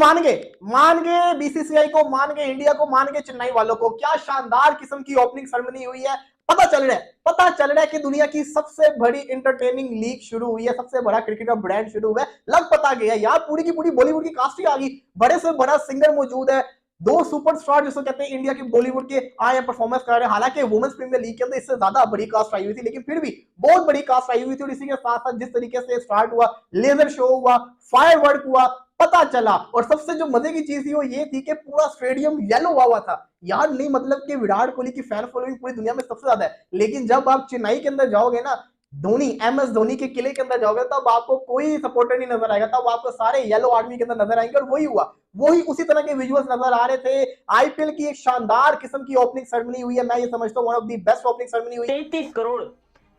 मान गए बीसीसीआई को, मान गए इंडिया को, मान गए चेन्नई वालों को। क्या शानदार किस्म की ओपनिंग सेरेमनी हुई है। पता चल रहा है कि दुनिया की सबसे बड़ी इंटरटेनिंग लीग शुरू हुई है, सबसे बड़ा क्रिकेट का ब्रांड शुरू हुआ है। लग पता गया यार, पूरी की पूरी बॉलीवुड की कास्टिंग आ गई, बड़े से बड़ा सिंगर मौजूद है, दो सुपरस्टार जिसको कहते हैं इंडिया के बॉलीवुड के आए परफॉर्मेंस कर रहे हैं। हालांकि वुमेन्स प्रीमियर लीग के अंदर इससे ज्यादा बड़ी कास्ट आई हुई थी, लेकिन फिर भी बहुत बड़ी कास्ट आई हुई थी। और इसी के साथ साथ जिस तरीके से स्टार्ट हुआ, लेजर शो हुआ, फायर वर्क हुआ, पता चला। और सबसे जो मजे की चीज थी वो ये थी कि पूरा स्टेडियम येलो हुआ था यार। नहीं मतलब कि विराट कोहली की फैन फॉलोइंग पूरी दुनिया में सबसे ज्यादा है, लेकिन जब आप चेन्नई के अंदर जाओगे ना, धोनी एमएस धोनी के किले के अंदर जाओगे, तब आपको कोई सपोर्टर नहीं नजर आएगा, तब आपको सारे येलो आर्मी के अंदर नजर आएंगे। और वही हुआ, वही उसी तरह के विजुअल्स नजर आ रहे थे। आईपीएल की एक शानदार किस्म की ओपनिंग सेरेमनी हुई है, मैं ये समझता हूँ one of the best opening ceremony हुई।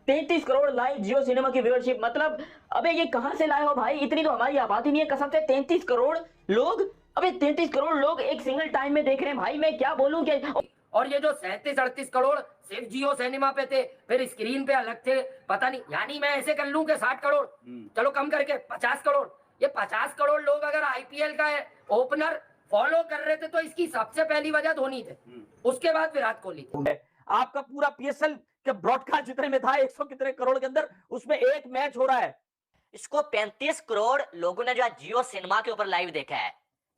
33 करोड़ लाइव जियो सिनेमा की व्यूअरशिप। मतलब अबे ये कहां से लाए हो भाई, इतनी तो हमारी आबादी नहीं है कसम से। 33 करोड़ लोग, अबे 33 करोड़ लोग एक सिंगल टाइम में देख रहे हैं भाई, मैं क्या बोलूं क्या। और ये जो 37-38 करोड़ सिर्फ जियो सिनेमा पे थे, फिर स्क्रीन पे अलग थे, पता नहीं, यानी मैं ऐसे कर लूं कि 60 करोड़, चलो कम करके 50 करोड़। ये 50 करोड़ लोग अगर आईपीएल का ओपनर फॉलो कर रहे थे तो इसकी सबसे पहली वजह धोनी थे, उसके बाद विराट कोहली थे। आपका पूरा पीएसएल के ब्रॉडकास्ट जितने में था 100 कितने करोड़ के अंदर, उसमें एक मैच हो रहा है। इसको 35 करोड़ लोगों ने जो जियो सिनेमा के ऊपर लाइव देखा है।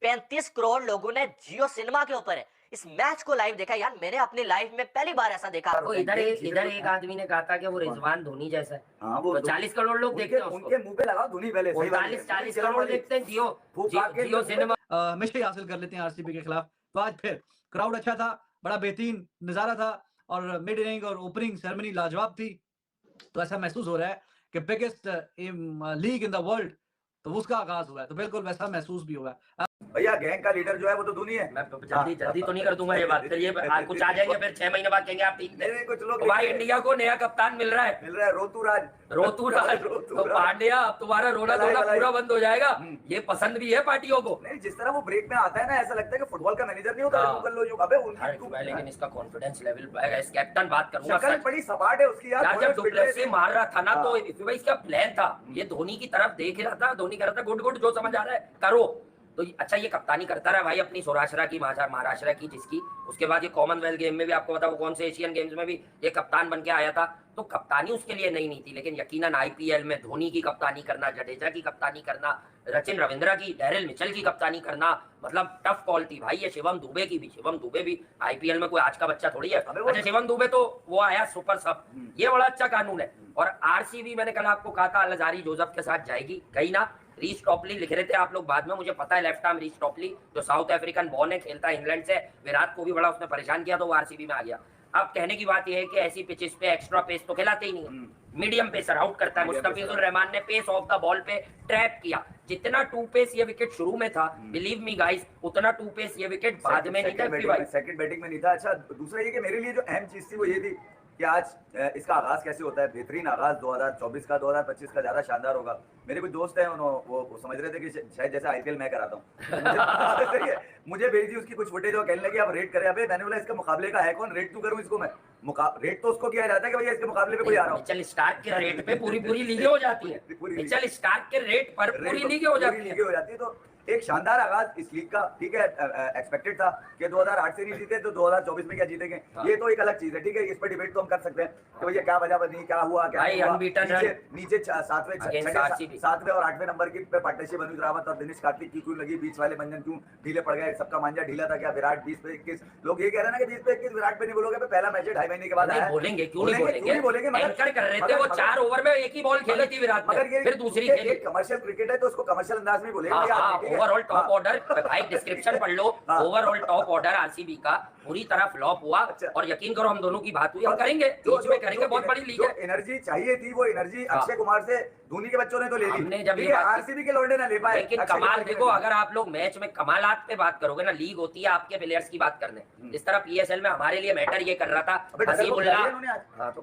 35 करोड़ लोगों ने जियो सिनेमा के ऊपर इस मैच को लाइव देखा। यार मैंने अपनी लाइफ में पहली बार ऐसा देखा। तो इधर एक आदमी ने कहा था कि वो रिजवान धोनी जैसा है। हाँ, वो तो 40 करोड़ लोग देखते हैं उसको। उनके मुंह पे लगाओ धोनी पहले। 40 करोड़ देखते हैं जियो सिनेमा। मिस्ट्री हासिल कर लेते हैं आरसीबी के खिलाफ। तो आज फिर क्राउड अच्छा था, बड़ा बेहतरीन नजारा था और मिड इनिंग और ओपनिंग सेरेमनी लाजवाब थी। तो ऐसा महसूस हो रहा है कि biggest league in the world, तो उसका आगाज हुआ है। तो बिल्कुल वैसा महसूस भी होगा। भैया गैंग का लीडर जो है वो तो धोनी है। मैं जल्दी तो नहीं कर दूंगा ये बात, फिर ये कुछ आ जाएंगे, फिर 6 महीने बाद कहेंगे आप ठीक नहीं कुछ लोग भाई इंडिया को नया कप्तान मिल रहा है ऋतुराज। तो पांड्या अब तुम्हारा रोना धोना पूरा बंद हो जाएगा, ये पसंद भी है पार्टियों को। नहीं जिस तरह वो ब्रेक में आता है ना, ऐसा लगता है कि फुटबॉल का मैनेजर नहीं होता। कर लो जो अबे लेकिन इसका कॉन्फिडेंस लेवल कैप्टन बात करूंगा, शक्ल बड़ी सपाट है उसकी यार। जब डुप्लेसी मार रहा था ना तो इसका प्लान था, ये धोनी की तरफ देख रहा था, धोनी कर रहा था गुड गुड जो समझ आ रहा है करो। तो अच्छा ये कप्तानी करता रहा भाई अपनी सौराष्ट्र की महाराष्ट्र की जिसकी, उसके बाद ये कॉमनवेल्थ गेम में भी आपको पता वो कौन से एशियन गेम्स में भी ये कप्तान बन के आया था। तो कप्तानी उसके लिए नई नहीं थी, लेकिन यकीनन आईपीएल में धोनी की कप्तानी करना, जडेजा की कप्तानी करना, सचिन रविंद्र की, डेरिल मिचेल की कप्तानी करना, मतलब टफ कॉल थी भाई। ये शिवम दुबे भी आईपीएल में कोई आज का बच्चा थोड़ी है। अच्छा शिवम दुबे तो वो आया सुपर सब, ये बड़ा अच्छा कानून है। और आरसीबी मैंने कल आपको कहा था अलजारी जोसेफ के साथ जाएगी, गई ना। रीच टॉपली लिख रहे थे आप लोग बाद में, मुझे पता है लेफ्ट आर्म रीच टॉपली जो साउथ अफ्रीकन बॉर्न है, खेलता है इंग्लैंड से, विराट को भी बड़ा उसने परेशान किया तो वो आरसीबी में आ गया। अब कहने की बात यह है कि ऐसी पिचेस पे एक्स्ट्रा पेस तो खिलाते ही नहीं, मीडियम पेसर आउट करता है। मुस्तफिजुर रहमान ने पेस ऑफ द बॉल पे ट्रैप किया, जितना टू पेस ये विकेट शुरू में था, बिलीव मी गाइस, उतना टू पेस ये विकेट बाद में नहीं था, सेकंड बैटिंग में नहीं था। अच्छा दूसरा ये कि मेरे लिए जो अहम चीज थी वो ये थी कि आज इसका आगाज कैसे होता है। बेहतरीन आगाज 2024 का, 2025 का ज्यादा शानदार होगा। मेरे कुछ दोस्त हैं वो समझ रहे थे कि शायद जैसे आईपीएल मैं कराता हूँ। मुझे भेजी उसकी कुछ फुटेज और कहने लगे आप रेट करें। अबे मैंने बोला इसके मुकाबले का है कौन, रेट क्यों करूँ इसको मैं। रेट तो उसको किया जाता है कि भैया इसके मुकाबले पे कोई आ रहा हो। मिचेल स्टार्क के रेट पे पूरी लीगें हो जाती है। मिचेल स्टार्क के रेट पर पूरी लीगें हो जाती है। तो एक शानदार आगाज इस लीग का, ठीक है। एक्सपेक्टेड था कि 2008 से नहीं जीते तो 2024 में क्या जीतेंगे, ये तो एक अलग चीज है, ठीक है। इस पर डिबेट तो हम कर सकते हैं कि भैया क्या वजह बनी, क्या हुआ, क्या नीचे 7वें और 8वें नंबर की पार्टनरशिप अनुज रावत और दिनेश कार्तिक की क्यों लगी, बीच वाले मंजन क्यों ढीले पड़ गए, सबका मांझा ढीला था क्या। विराट 20 पे 21, लोग ये कह रहे हैं ना कि 20 पे 21 विराट पे नहीं बोलोगे, पहला मैच है 2.5 महीने के बाद आया। बोलेंगे क्यों नहीं बोलेंगे, एंकर कर रहे थे वो 4 ओवर में एक ही बॉल खेली थी विराट ने, फिर दूसरी खेली। कमर्शियल क्रिकेट है तो उसको कमर्शियल अंदाज में बोलेंगे। ओवरऑल टॉप ऑर्डर भाई डिस्क्रिप्शन पढ़ लो, ओवरऑल टॉप ऑर्डर आरसीबी का पूरी तरह फ्लॉप हुआ। और यकीन करो हम दोनों की बात हुई, हम करेंगे बीच में करेंगे, बहुत बड़ी लीग है। एनर्जी चाहिए थी वो एनर्जी अक्षय कुमार से धोनी के बच्चों ने तो ले ली, आरसीबी के लौंडे ना ले पाए। लेकिन कमाल देखो, अगर आप लोग मैच में कमालात पे बात करोगे ना, लीग होती है आपके प्लेयर्स की बात करने। इस तरह पीएसएल में हमारे लिए मैटर ये कर रहा था हसीबुल्लाह। हां तो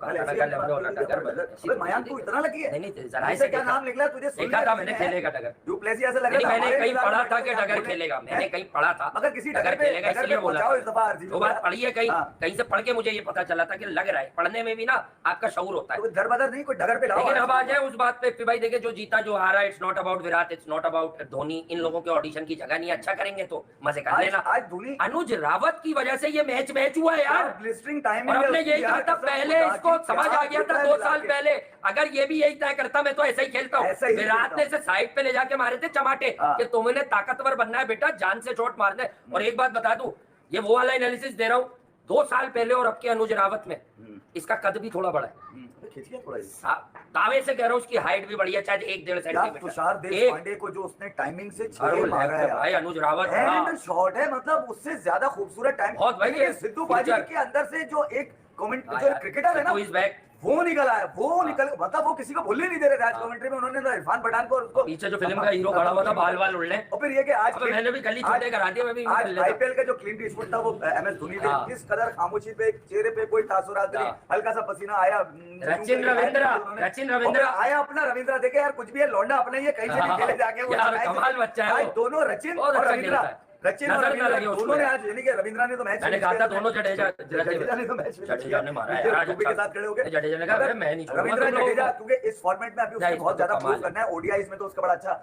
मयांक तू इतना लगी है। नहीं जरा ऐसे क्या नाम निकला तुझे, देखा था मैंने खेलेगा डगर, डुप्लेसी ऐसा लग रहा है। मैंने कहीं पढ़ा था कि डगर खेलेगा, मैंने कहीं पढ़ा था अगर किसी डगर खेलेगा, इसलिए बोला वो बात पढ़ी है कहीं से पढ़ के मुझे ये पता चला था कि लग रहा है। पढ़ने में भी ना आपका शऊर होता है। दर बदर नहीं कोई डगर पे लाओ। लेकिन अब आ जाए उस बात पे फिर भाई देखिए जो जीता जो हारा, it's not about Virat, it's not about Dhoni. इन लोगों के ऑडिशन की जगह नहीं, अच्छा करेंगे तो मजे कर लेना। आज धोनी अनुज रावत की वजह से ये मैच हुआ है यार। ब्लिस्टरिंग टाइम और हमने यही कहा था पहले, इसको समझ आ गया था 2 साल पहले, अगर ये भी यही तय करता मैं तो ऐसा ही खेलता हूँ। विराट ने इसे साइड पे ले जाके मारे थे चमाटे कि तुमने ताकतवर बनना है बेटा, जान से चोट मारना है। और एक बात बता दूं, ये वो वाला एनालिसिस दे रहा हूँ 2 साल पहले और अब के अनुज रावत में इसका कद भी थोड़ा बड़ा है। दावे से कह रहा हूँ उसकी हाइट भी बढ़ी है, चाहे 1-1.5 सेंटीमीटर। तुषार देशपांडे को जो उसने टाइमिंग से छक्के मारा है भाई, अनुज रावत हैंड शॉट है, मतलब उससे ज्यादा खूबसूरत टाइम बहुत भाई। सिद्धू बाजी के अंदर से जो एक कमेंट जो क्रिकेटर है ना वो निकल आया, वो निकल, मतलब वो किसी को भूलने नहीं दे रहे थे। आज कमेंट्री में उन्होंने इरफान पठान को उसको पीछे जो फिल्म का हीरो खड़ा हुआ था बाल बाल उड़ने। और फिर ये कि आज मैंने भी गली छोटे करा दिया, मैं भी आज आईपीएल का जो क्लीन ईस्टवुड था वो एमएस धोनी थे। किस कदर खामोशी पे, चेहरे पे कोई तासुरात नहीं, हल्का सा पसीना आया। सचिन रविंद्र आया अपना रविंद्र, देखे यार कुछ भी है, लौंडा अपने ये कहीं से भी खेले जाके वो कमाल बच्चा है। दोनों रचिन और रविंद्र दोनों ने आज, यानी कि रविंद्र ने तो मैच, मैंने कहा था दोनों जडेजा ने तो मैच जडेजा ने मारा है आज के साथ खड़े हो गए। जडेजा ने कहा मैं नहीं छोड़ूंगा रविंद्र जडेजा, क्योंकि इस फॉर्मेट में अभी उसने बहुत ज्यादा प्रूव करना है। ओडीआईज में तो उसका बड़ा अच्छा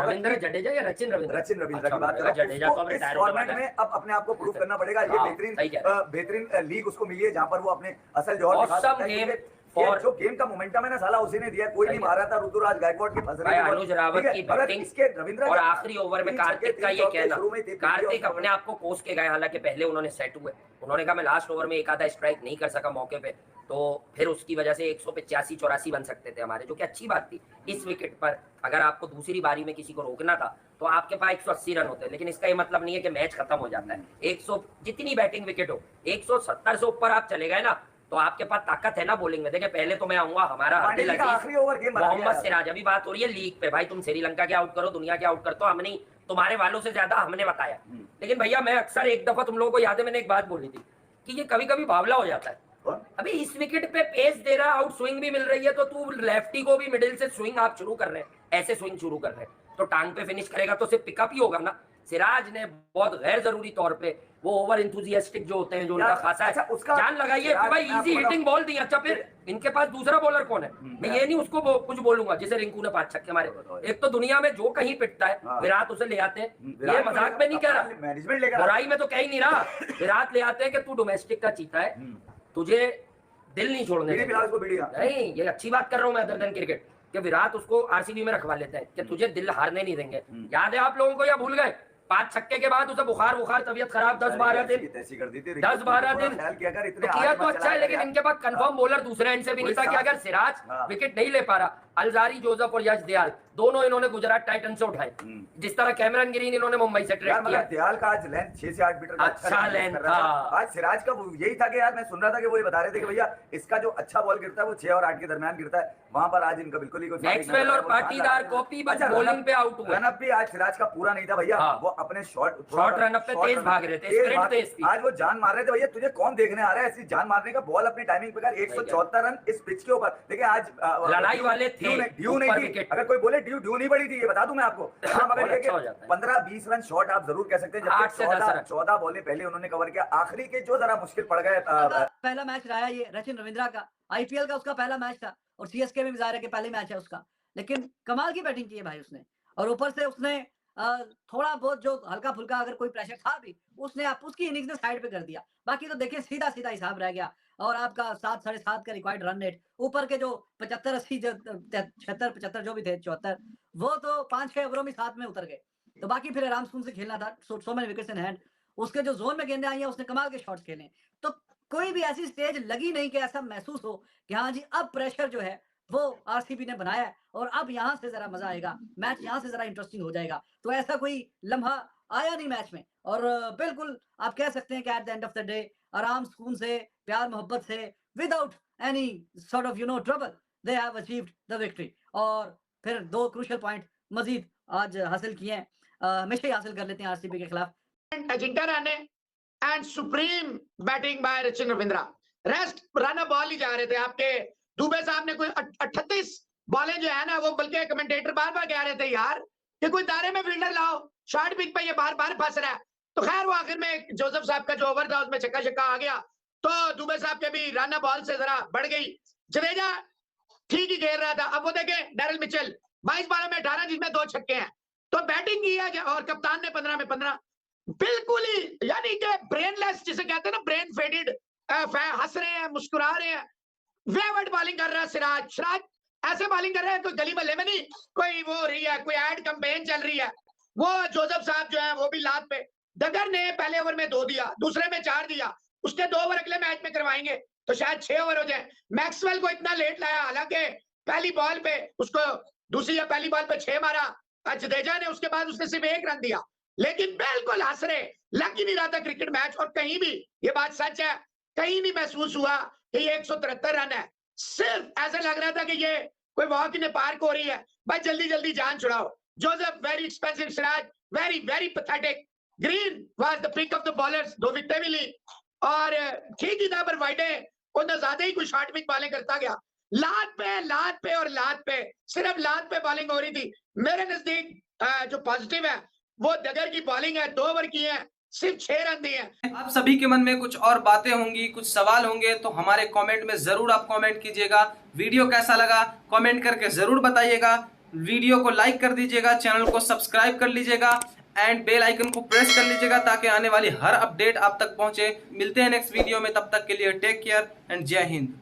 रविंद्र जडेजा या रचिन रविंद्र की बात कर जडेजा को इस फॉर्मेट में अब अपने आप को प्रूव करना पड़ेगा। ये बेहतरीन लीग उसको मिली है जहां पर वो अपने असल जौहर दिखा सकता है। और जो गेम का मोमेंटम है ना साला उसी ने दिया, कोई नहीं मारा था। ऋतुराज गायकवाड़ की फंस रही है अनुज रावत की बैटिंग। और आखिरी ओवर में कार्तिक का ये कहना, कार्तिक अपने आप को कोस के गए, हालांकि पहले उन्होंने सेट हुए, उन्होंने कहा मैं लास्ट ओवर में एक आधा स्ट्राइक नहीं कर सका मौके पे, तो फिर उसकी वजह से 185-84 बन सकते थे हमारे, जो कि अच्छी बात थी। इस विकेट पर अगर आपको दूसरी बारी में किसी को रोकना था तो आपके पास 180 रन होते, लेकिन इसका ये मतलब नहीं है कि मैच खत्म हो जाता है। 100 जितनी बैटिंग विकेट हो, 170 से ऊपर आप चले गए ना तो आपके पास ताकत है ना बॉलिंग में। देखिए पहले तो मैं आऊंगा, हमारा मोहम्मद सिराज, अभी बात हो रही है लीग पे, भाई तुम श्रीलंका के आउट करो, दुनिया के आउट कर, तो हमने तुम्हारे वालों से ज्यादा हमने बताया। लेकिन भैया मैं अक्सर, एक दफा तुम लोगों को याद है मैंने एक बात बोली थी कि ये कभी कभी बावला हो जाता है। अभी इस विकेट पे पेस दे रहा, आउट स्विंग भी मिल रही है, तो तू लेफ्टी को भी मिडिल से स्विंग आप शुरू कर रहे हैं, ऐसे स्विंग शुरू कर रहे हैं, तो टांग पे फिनिश करेगा तो सिर्फ पिकअप ही होगा ना। सिराज ने बहुत गैर जरूरी तौर पे वो ओवर इंथुजियास्टिक जो होते हैं, जो उनका खासा है, जान लगाइए भाई इजी हिटिंग बॉल दी। अच्छा फिर इनके पास दूसरा बॉलर कौन है? मैं ये नहीं उसको कुछ बोलूंगा जिसे रिंकू ने 5 छक्के मारे। एक तो दुनिया में जो कहीं पिटता है विराट उसे ले आते हैं, ये मजाक में नहीं कह रहा, बुराई में तो कह ही नहीं रहा, विराट ले आते हैं कि तू डोमेस्टिक का चीता है, तुझे दिल नहीं छोड़ने नहीं, ये अच्छी बात कर रहा हूँ मैं अदर देन क्रिकेट, कि विराट उसको आरसीबी में रखवा लेते हैं कि तुझे दिल हारने नहीं देंगे। याद है आप लोगों को या भूल गए? 5 छक्के के बाद उसे बुखार तबीयत खराब 10-12 दिन 10-12 दिन किया तो अच्छा है, लेकिन इनके पास कंफर्म बॉलर दूसरे एंड से भी नहीं था कि अगर सिराज विकेट नहीं ले पा रहा, अलजारी जोसेफ और यश दयाल दोनों इन्होंने गुजरात टाइटन से उठाए, जिस तरह कैमरन ग्रीन इन्होंने मुंबई से ट्रेड किया। दयाल का आज लेंथ 6 से 8 मीटर अच्छा लेंथ था। आज सिराज का यही था कि यार मैं सुन रहा था कि वो ये बता रहे थे कि भैया इसका जो अच्छा बॉल गिरता है वो 6 और 8 के दरमियान गिरता है, वहां पर आज इनका बिल्कुल ही कोई मैक्सवेल और पाटीदार कॉपी बस बॉलिंग पे आउट हुए। रनअप भी आज सिराज का पूरा नहीं था भैया, वो अपने शॉर्ट रनअप पे तेज भाग रहे थे, आज वो जान मार रहे थे। भैया तुझे कौन देखने आ रहा है ऐसी जान मारने का? बॉल अपनी टाइमिंग पे कर 174 रन इस पिच के ऊपर। देखिए आज लड़ाई वाले थे, ड्यू नहीं थी, अगर कोई बोले ड्यू नहीं बड़ी थी, ये बता दूं मैं आपको। मगर ये 15-20 रन शॉट आप जरूर कह सकते हैं, जबकि 14 बॉलें पहले उन्होंने कवर किया, आखिरी के जो जरा मुश्किल पड़ गए। पहला मैच रहा ये रचिन रविंद्रा का, आईपीएल का उसका पहला मैच था, और सीएसके में भी जाहिर है कि पहले मैच है उसका, लेकिन कमाल की बैटिंग की है भाई उसने। और ऊपर से उसने थोड़ा बहुत जो हल्का फुल्का अगर कोई प्रेशर था भी, उसने उसकी इनिंग्स ने साइड पे कर दिया। बाकी तो देखिए सीधा हिसाब रह गया, और आपका 7 साढ़े 7 का रिक्वायर्ड रन रेट, ऊपर के जो 75-80 जो 76-75 जो भी थे 74, वो तो 5-6 ओवरों में 7 में उतर गए। तो बाकी फिर आराम से खेलना था, so many wickets in hand. उसके जो जोन में गेंदें आई हैं उसने कमाल के शॉट्स खेले। तो कोई भी ऐसी स्टेज लगी नहीं कि ऐसा महसूस हो कि हाँ जी अब प्रेशर जो है वो आरसीबी ने बनाया है और अब यहाँ से जरा मजा आएगा, मैच यहाँ से जरा इंटरेस्टिंग हो जाएगा। तो ऐसा कोई लम्हा आया नहीं मैच में, और बिल्कुल आप कह सकते हैं कि at the end of the day आराम सुकून से, प्यार मोहब्बत से, without any sort of trouble, they have achieved the victory. और फिर 2 क्रूशियल पॉइंट मजीद आज हासिल किए हैं, हमेशा ही हासिल कर लेते हैं आरसीबी के खिलाफ। Ajinkya Rahane and supreme batting by Rachin Ravindra, rest run ball ही जा रहे थे। आपके दुबे साहब ने कोई 38 बॉलें जो है ना, वो बल्कि कमेंटेटर बार बार कह रहे थे यार कि कोई दायरे में फील्डर लाओ, शॉर्ट पिच पे ये बार बार फंस रहा है। तो खैर वो आखिर में जोसेफ साहब का जो ओवर था उसमें छक्का आ गया, तो दुबे साहब के भी रन बॉल से जरा बढ़ गई। जडेजा ठीक ही खेल रहा था। अब वो देखे डैरल मिचेल 22 बॉलों में 18 जिसमें 2 छक्के हैं, तो बैटिंग की है और कप्तान ने 15 में 15। बिल्कुल ही यानी कि ब्रेनलेस जिसे कहते हैं ना, ब्रेन फेडेड, हंस रहे हैं, मुस्कुरा रहे हैं। वेवर्ड बॉलिंग कर रहा है सिराज ऐसे बॉलिंग कर रहे हैं कोई गली मोहल्ले में नहीं, कोई वो हो रही है, कोई एड कैंपेन चल रही है। वो जोसेफ साहब जो है वो भी लात पे। डगर ने पहले ओवर में 2 दिया, दूसरे में 4 दिया, उसके 2 ओवर अगले मैच में करवाएंगे तो शायद 6 ओवर हो जाए। मैक्सवेल को इतना लेट लाया, हालांकि पहली बॉल पे उसको दूसरी या पहली बॉल पे 6 मारा जडेजा ने, उसके बाद उसने सिर्फ 1 रन दिया, लेकिन बिल्कुल हंस रहे, लग ही नहीं रहा था क्रिकेट मैच। और कहीं भी ये बात सच है, कहीं नहीं महसूस हुआ कि ये 173 रन है। सिर्फ ऐसा लग रहा था कि ये कोई वॉक इन पार्क हो रही है, भाई जल्दी जल्दी जान छुड़ाओ। Joseph very expensive, Siraj very very pathetic, Green was the pick of the bowlers, 2 विकेटें भी ली और ठीक ही था, पर वाइडे उन्हें ज्यादा ही कुछ शॉर्ट पिच बॉलिंग करता गया। लात पे और लात पे, सिर्फ लात पे बॉलिंग हो रही थी। मेरे नजदीक जो पॉजिटिव है वो डगर की बॉलिंग है, 2 ओवर की है, सिर्फ 6 रन दिए हैं। आप सभी के मन में कुछ और बातें होंगी, कुछ सवाल होंगे, तो हमारे कमेंट में जरूर आप कमेंट कीजिएगा। वीडियो कैसा लगा कमेंट करके जरूर बताइएगा। वीडियो को लाइक कर दीजिएगा, चैनल को सब्सक्राइब कर लीजिएगा एंड बेल आइकन को प्रेस कर लीजिएगा ताकि आने वाली हर अपडेट आप तक पहुंचे। मिलते हैं नेक्स्ट वीडियो में, तब तक के लिए टेक केयर एंड जय हिंद।